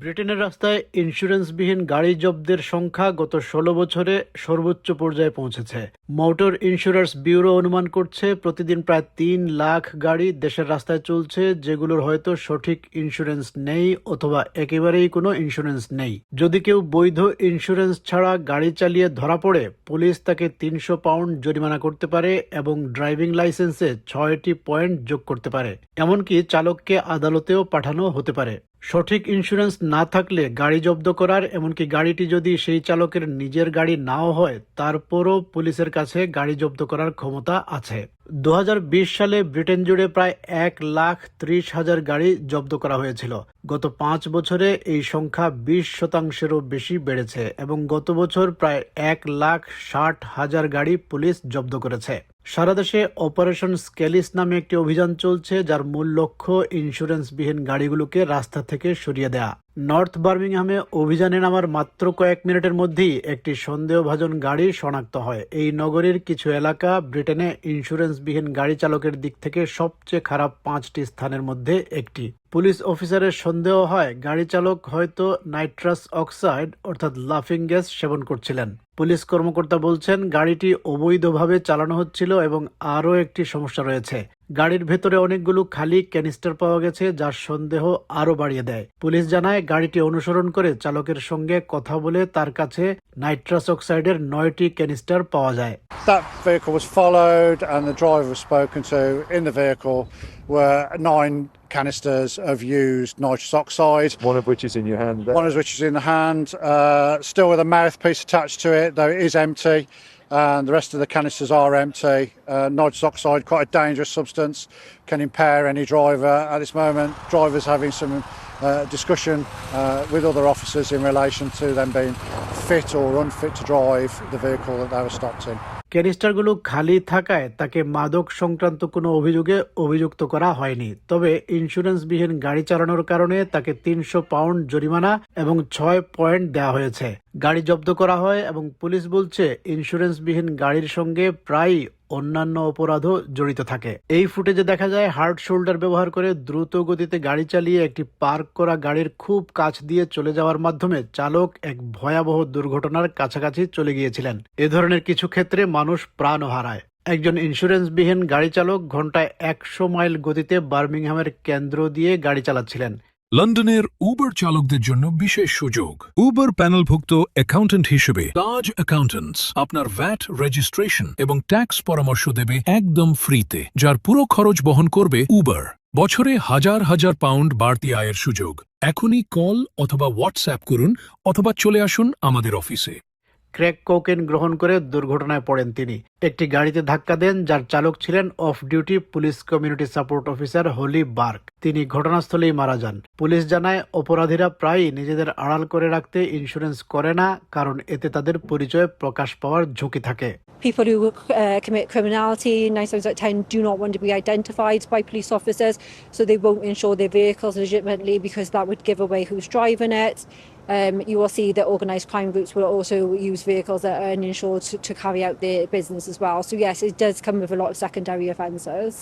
ব্রিটেনের রাস্তায় ইন্স্যুরেন্সবিহীন গাড়ি জব্দের সংখ্যা গত ১৬ বছরে সর্বোচ্চ পর্যায়ে পৌঁছেছে। মোটর ইন্স্যুরেন্স ব্যুরো অনুমান করছে প্রতিদিন প্রায় ৩ লাখ গাড়ি দেশের রাস্তায় চলছে, যেগুলোর হয়তো সঠিক ইন্স্যুরেন্স নেই অথবা একেবারেই কোনো ইন্স্যুরেন্স নেই। যদি কেউ বৈধ ইন্স্যুরেন্স ছাড়া গাড়ি চালিয়ে ধরা পড়ে, পুলিশ তাকে ৩০০ পাউন্ড জরিমানা করতে পারে এবং ড্রাইভিং লাইসেন্সে ৬টি পয়েন্ট যোগ করতে পারে। এমনকি চালককে আদালতেও পাঠানো হতে পারে। সঠিক ইন্স্যুরেন্স না থাকলে গাড়ি জব্দ করার, এমনকি গাড়িটি যদি সেই চালকের নিজের গাড়ি নাও হয়, তারপরও পুলিশের কাছে গাড়ি জব্দ করার ক্ষমতা আছে। ২০২০ সালে ব্রিটেন জুড়ে প্রায় ১,৩০,০০০ গাড়ি জব্দ করা হয়েছিল। গত ৫ বছরে এই সংখ্যা ২০%-এরও বেশি বেড়েছে এবং গত বছর প্রায় ১,৬০,০০০ গাড়ি পুলিশ জব্দ করেছে। সারা দেশে অপারেশন স্কেলিস নামে একটি অভিযান চলছে, যার মূল লক্ষ্য ইন্স্যুরেন্সবিহীন গাড়িগুলোকে রাস্তা থেকে সরিয়ে দেয়া। নর্থ বার্মিংহামে অভিযানে নামার মাত্র কয়েক মিনিটের মধ্যেই একটি সন্দেহভাজন গাড়ি শনাক্ত হয়। এই নগরীর কিছু এলাকা ব্রিটেনে ইন্স্যুরেন্সবিহীন গাড়ি চালকের দিক থেকে সবচেয়ে খারাপ ৫টি স্থানের মধ্যে একটি। পুলিশ অফিসারের সন্দেহ হয় গাড়ি চালক হয়তো নাইট্রাস অক্সাইড অর্থাৎ লাফিং গ্যাস সেবন করছিলেন। পুলিশ কর্মকর্তা বলছেন গাড়িটি অবৈধভাবে চালানো হচ্ছিল এবং আরও একটি সমস্যা রয়েছে। গাড়ির ভেতরে অনেকগুলো খালি ক্যানিস্টার পাওয়া গেছে, যার সন্দেহ আরও বাড়িয়ে দেয়। পুলিশ জানায় গাড়িটি অনুসরণ করে চালকের সঙ্গে কথা বলে তার কাছে নাইট্রাস অক্সাইডের ৯টি ক্যানিস্টার পাওয়া যায়। That vehicle was followed and the driver was spoken to. In the vehicle were 9 canisters of used nitrous oxide. One of which is in your hand there. One of which is in the hand, still with a mouthpiece attached to it, though it is empty. And the rest of the canisters are empty. Nitrous oxide, quite a dangerous substance, can impair any driver. At this moment, drivers having some discussion with other officers in relation to them being fit or unfit to drive the vehicle that they were stopped in. ক্যানিস্টারগুলো খালি থাকায় তাকে মাদক সংক্রান্ত কোনো অভিযোগে অভিযুক্ত করা হয়নি। তবে ইন্স্যুরেন্সবিহীন গাড়ি চালানোর কারণে তাকে ৩০০ পাউন্ড জরিমানা এবং ৬ পয়েন্ট দেওয়া হয়েছে। গাড়ি জব্দ করা হয় এবং পুলিশ বলছে ইন্স্যুরেন্সবিহীন গাড়ির সঙ্গে প্রায় অন্যান্য অপরাধও জড়িত থাকে। এই ফুটেজে দেখা যায় হার্ড শোল্ডার ব্যবহার করে দ্রুত গতিতে গাড়ি চালিয়ে একটি পার্ক করা গাড়ির খুব কাছ দিয়ে চলে যাওয়ার মাধ্যমে চালক এক ভয়াবহ দুর্ঘটনার কাছাকাছি চলে গিয়েছিলেন। এ ধরনের কিছু ক্ষেত্রে মানুষ প্রাণও হারায়। একজন ইন্স্যুরেন্সবিহীন গাড়ি চালক ঘন্টায় ১০০ মাইল গতিতে বার্মিংহামের কেন্দ্র দিয়ে গাড়ি চালাচ্ছিলেন। লন্ডনের উবার চালকদের জন্য বিশেষ সুযোগ। উবার প্যানেলভুক্ত অ্যাকাউন্ট্যান্ট হিসেবে তাজ অ্যাকাউন্ট্যান্টস আপনার ভ্যাট রেজিস্ট্রেশন এবং ট্যাক্স পরামর্শ দেবে একদম ফ্রিতে, যার পুরো খরচ বহন করবে উবার। বছরে হাজার হাজার পাউন্ড বাড়তি আয়ের সুযোগ। এখনই কল অথবা হোয়াটসঅ্যাপ করুন অথবা চলে আসুন আমাদের অফিসে। ক্র্যাক কোকেন গ্রহণ করে দুর্ঘটনায় পড়েন তিনি। একটি গাড়িতে ধাক্কা দেন, যার চালক ছিলেন off duty police community support officer Holly Burke. তিনি ঘটনাস্থলেই মারা যান। পুলিশ জানায় অপরাধীরা প্রায়ই নিজেদের আড়াল করে রাখতে ইন্স্যুরেন্স করে না, কারণ এতে তাদের পরিচয় প্রকাশ পাওয়ার ঝুঁকি থাকে। People who commit criminality 9 times out of 10 do not want to be identified by police officers, so they won't insure their vehicles legitimately because that would give away who's driving it. You will see that organised crime groups will also use vehicles that are uninsured to carry out their business as well. So yes, it does come with a lot of secondary offences.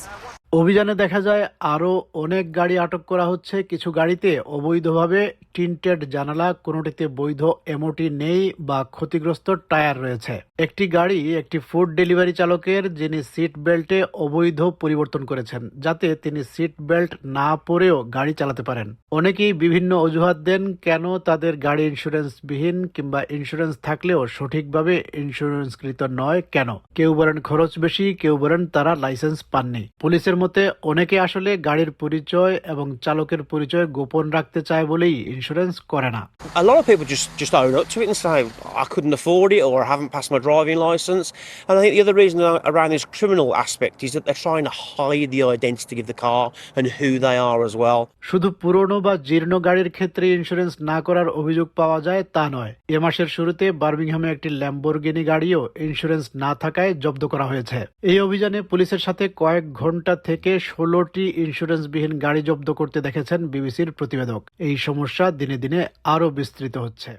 অভিযানে দেখা যায় আরও অনেক গাড়ি আটক করা হচ্ছে। কিছু গাড়িতে অবৈধভাবে টিন্টেড জানালা, কোনোটিতে বৈধ এমওটি নেই বা ক্ষতিগ্রস্ত টায়ার রয়েছে। একটি গাড়ি একটি ফুড ডেলিভারি চালকের, যিনি সিট বেল্টে অবৈধ পরিবর্তন করেছেন যাতে তিনি সিট বেল্ট না পরেও গাড়ি চালাতে পারেন। অনেকেই বিভিন্ন অজুহাত দেন কেন তাদের গাড়ি ইন্স্যুরেন্সবিহীন কিংবা ইন্স্যুরেন্স থাকলেও সঠিকভাবে ইন্স্যুরেন্সকৃত নয় কেন। কেউ বলেন খরচ বেশি, কেউ বলেন তারা লাইসেন্স পাননি। পুলিশের মতে অনেকে আসলে গাড়ির পরিচয় এবং চালকের পরিচয় গোপন রাখতে চায় বলেই ইন্স্যুরেন্স করে না। A lot of people just own up to it and say, I couldn't afford it or I haven't passed my driving licence. And I think the other reason around this criminal aspect is that they're trying to hide the identity of the car and who they are as well. শুধু পুরনো বা জীর্ণ গাড়ির ক্ষেত্রে insurance না করার অভিযোগ পাওয়া যায় তা নয়। এ মাসের শুরুতে বার্মিংহামে একটি ল্যাম্বরগিনি গাড়িও ইন্স্যুরেন্স না থাকায় জব্দ করা হয়েছে। এই অভিযানে পুলিশের সাথে কয়েক ঘন্টা থেকে 16টি ইন্স্যুরেন্সবিহীন গাড়ি জব্দ করতে দেখেছেন বিবিসির প্রতিবেদক। এই সমস্যা দিনে দিনে আরও বিস্তৃত হচ্ছে।